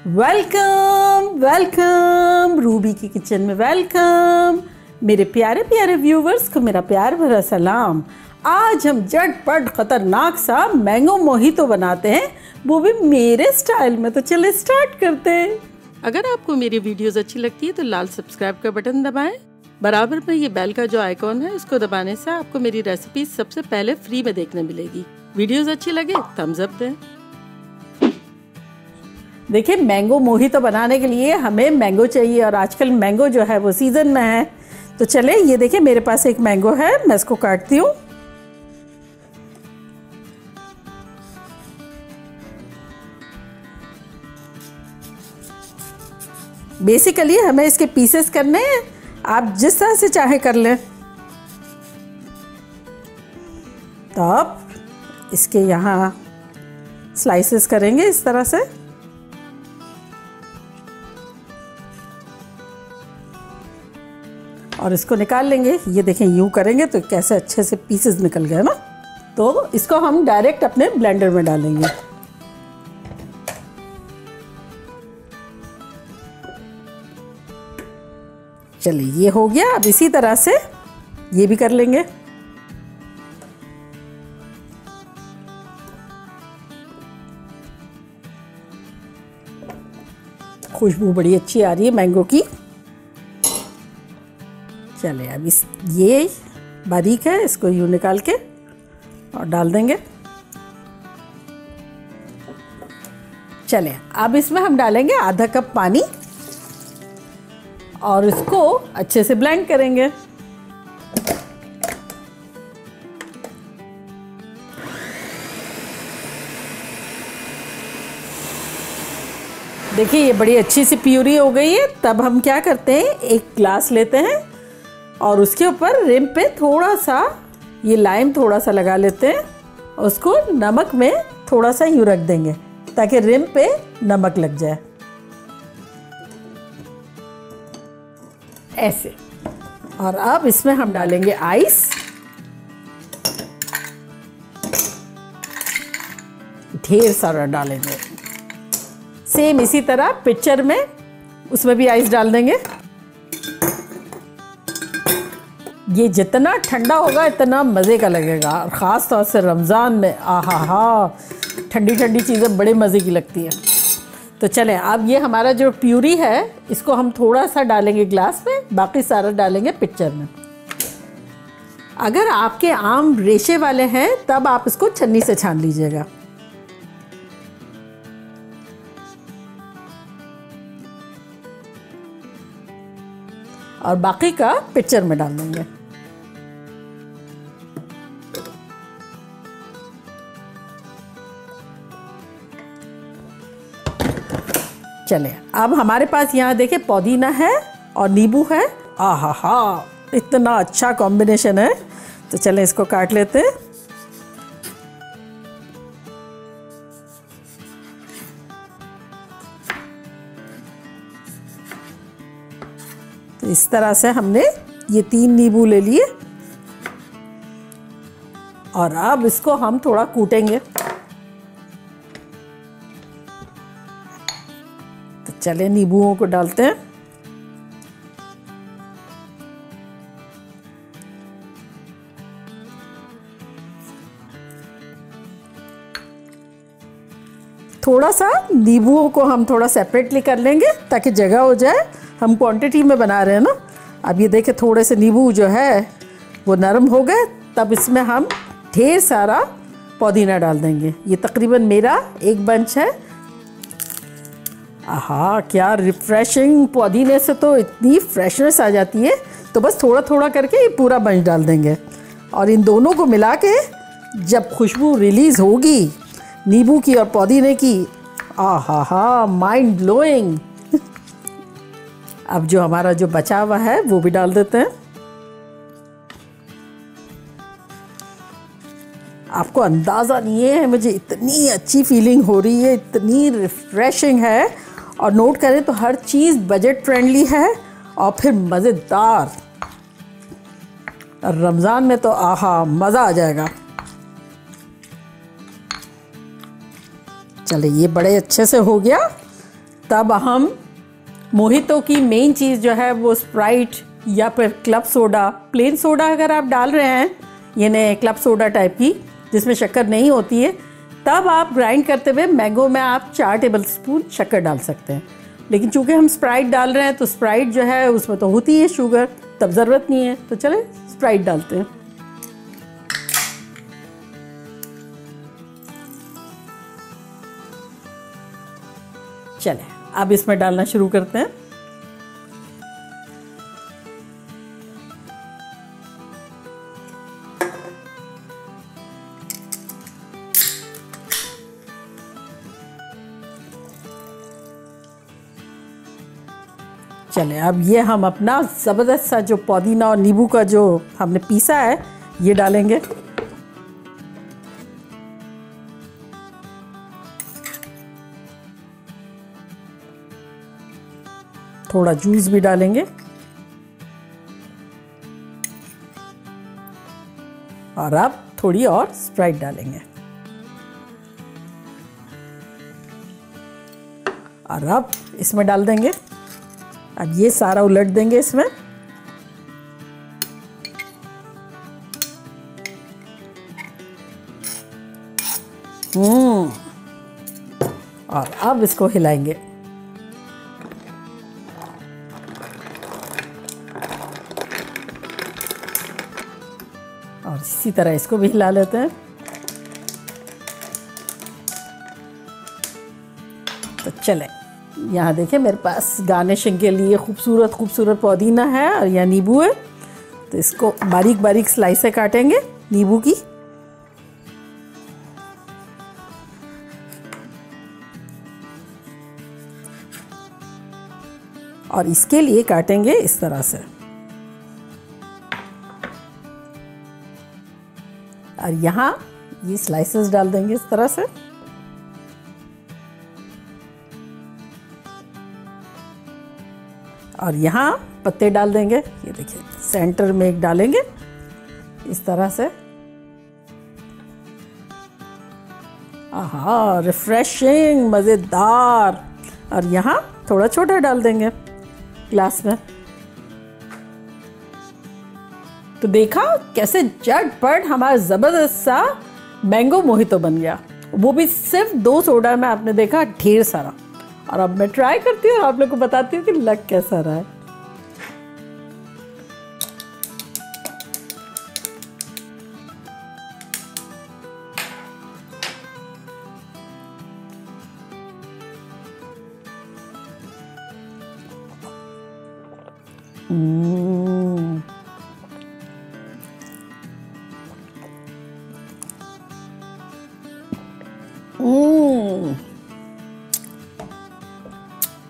Welcome welcome Ruby की kitchen में welcome. मेरे प्यारे प्यारे व्यूवर्स को मेरा प्यार भरा सलाम। आज हम झटपट खतरनाक सा मैंगो मोहितो बनाते हैं, वो भी मेरे स्टाइल में। तो चले स्टार्ट करते हैं। अगर आपको मेरी वीडियोस अच्छी लगती है तो लाल सब्सक्राइब का बटन दबाएं। बराबर में ये बेल का जो आइकॉन है उसको दबाने से आपको मेरी रेसिपी सबसे पहले फ्री में देखने मिलेगी। वीडियोस अच्छी लगे थम्स अप दें। देखिए, मैंगो मोहितो बनाने के लिए हमें मैंगो चाहिए और आजकल मैंगो जो है वो सीज़न में है। तो चले, ये देखिए मेरे पास एक मैंगो है, मैं इसको काटती हूँ। बेसिकली हमें इसके पीसेस करने हैं, आप जिस तरह से चाहे कर लें। तो अब इसके यहाँ स्लाइसेस करेंगे इस तरह से। और इसको निकाल लेंगे। ये देखें, यूँ करेंगे तो कैसे अच्छे से पीसेस निकल गए ना। तो इसको हम डायरेक्ट अपने ब्लेंडर में डालेंगे। चलिए, ये हो गया। अब इसी तरह से ये भी कर लेंगे। खुशबू बड़ी अच्छी आ रही है मैंगो की। चले, अब ये बारीक है, इसको यूँ निकाल के और डाल देंगे। चले, अब इसमें हम डालेंगे आधा कप पानी और इसको अच्छे से ब्लेंड करेंगे। देखिए, ये बड़ी अच्छी सी प्यूरी हो गई है। तब हम क्या करते हैं, एक ग्लास लेते हैं और उसके ऊपर रिम पे थोड़ा सा ये लाइम थोड़ा सा लगा लेते हैं। उसको नमक में थोड़ा सा यूँ रख देंगे ताकि रिम पे नमक लग जाए, ऐसे। और अब इसमें हम डालेंगे आइस। ढेर सारा डालेंगे। सेम इसी तरह पिक्चर में उसमें भी आइस डाल देंगे। ये जितना ठंडा होगा इतना मज़े का लगेगा, और ख़ास तौर से रमज़ान में आहा हा, ठंडी ठंडी चीज़ें बड़े मज़े की लगती हैं। तो चलें, अब ये हमारा जो प्यूरी है इसको हम थोड़ा सा डालेंगे ग्लास में, बाकी सारा डालेंगे पिक्चर में। अगर आपके आम रेशे वाले हैं तब आप इसको छन्नी से छान लीजिएगा। और बाकी का पिक्चर में डाल देंगे। चले, अब हमारे पास यहाँ देखिए पुदीना है और नींबू है। आहा हा, इतना अच्छा कॉम्बिनेशन है। तो चलें, इसको काट लेते हैं। तो इस तरह से हमने ये 3 नींबू ले लिए और अब इसको हम थोड़ा कूटेंगे। तो चले, नींबुओं को डालते हैं। थोड़ा सा नींबुओं को हम थोड़ा सेपरेटली कर लेंगे ताकि जगह हो जाए। हम क्वांटिटी में बना रहे हैं ना। अब ये देखें, थोड़े से नींबू जो है वो नरम हो गए। तब इसमें हम ढेर सारा पुदीना डाल देंगे। ये तकरीबन मेरा 1 बंच है। आहा, क्या रिफ्रेशिंग! पुदीने से तो इतनी फ्रेशनेस आ जाती है। तो बस थोड़ा थोड़ा करके ये पूरा बंच डाल देंगे और इन दोनों को मिला के जब खुशबू रिलीज़ होगी नींबू की और पुदीने की, आहा हा, माइंड ब्लोइंग। अब जो हमारा जो बचा हुआ है वो भी डाल देते हैं। आपको अंदाज़ा नहीं है, मुझे इतनी अच्छी फीलिंग हो रही है, इतनी रिफ्रेशिंग है। और नोट करें तो हर चीज़ बजट फ्रेंडली है और फिर मज़ेदार। रमज़ान में तो आहा, मज़ा आ जाएगा। चले, ये बड़े अच्छे से हो गया। तब हम मोहितो की मेन चीज़ जो है वो स्प्राइट या फिर क्लब सोडा, प्लेन सोडा अगर आप डाल रहे हैं, यानी क्लब सोडा टाइप की जिसमें शक्कर नहीं होती है, तब आप ग्राइंड करते हुए मैंगो में आप 4 टेबलस्पून शक्कर डाल सकते हैं। लेकिन चूंकि हम स्प्राइट डाल रहे हैं तो स्प्राइट जो है उसमें तो होती है शुगर, तब ज़रूरत नहीं है, तो चले स्प्राइट डालते हैं। चले अब इसमें डालना शुरू करते हैं। चले अब ये हम अपना ज़बरदस्त सा जो पुदीना और नींबू का जो हमने पीसा है ये डालेंगे। थोड़ा जूस भी डालेंगे और अब थोड़ी और स्प्राइट डालेंगे और अब इसमें डाल देंगे। अब ये सारा उलट देंगे इसमें। और अब इसको हिलाएंगे। और इसी तरह इसको भी हिला लेते हैं। तो चलें, यहाँ देखिए मेरे पास गार्निशिंग के लिए खूबसूरत खूबसूरत पुदीना है और यहाँ नींबू है, तो इसको बारीक बारीक स्लाइस से काटेंगे नींबू की। और इसके लिए काटेंगे इस तरह से। और यहाँ ये स्लाइसेस डाल देंगे इस तरह से। और यहाँ पत्ते डाल देंगे, ये देखिए सेंटर में एक डालेंगे इस तरह से। आहा, रिफ्रेशिंग, मज़ेदार। और यहाँ थोड़ा छोटा डाल देंगे ग्लास में। तो देखा कैसे झटपट हमारा ज़बरदस्त सा मैंगो मोहितो बन गया, वो भी सिर्फ 2 सोडा में। आपने देखा ढेर सारा। और अब मैं ट्राई करती हूँ और आप लोग को बताती हूँ कि लग कैसा रहा है।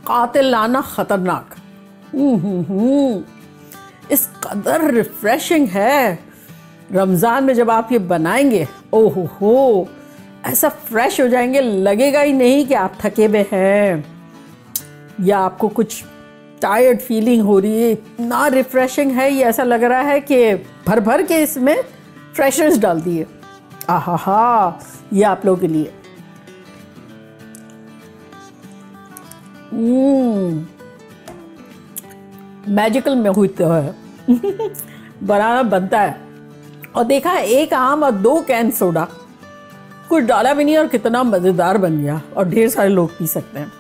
कातिलाना खतरनाक। इस कदर रिफ्रेशिंग है। रमज़ान में जब आप ये बनाएंगे, ओहो हो, ऐसा फ्रेश हो जाएंगे, लगेगा ही नहीं कि आप थके हुए हैं या आपको कुछ टायर्ड फीलिंग हो रही है। इतना रिफ्रेशिंग है ये, ऐसा लग रहा है कि भर भर के इसमें फ्रेशनर्स डाल दिए। आहा हा, ये आप लोगों के लिए। मैजिकल मोहितो है। बनाना बनता है। और देखा है, 1 आम और 2 कैन सोडा, कुछ डाला भी नहीं और कितना मज़ेदार बन गया और ढेर सारे लोग पी सकते हैं।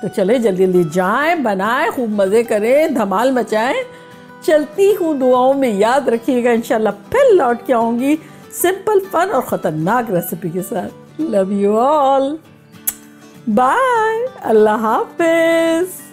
तो चले जल्दी जल्दी जाएं, बनाएं, खूब मज़े करें, धमाल मचाएं। चलती हूँ दुआओं में, याद रखिएगा। इंशाल्लाह फिर लौट के आऊँगी सिंपल, फन और ख़तरनाक रेसिपी के साथ। लव यू ऑल, बाय, अल्लाह हाफिज़।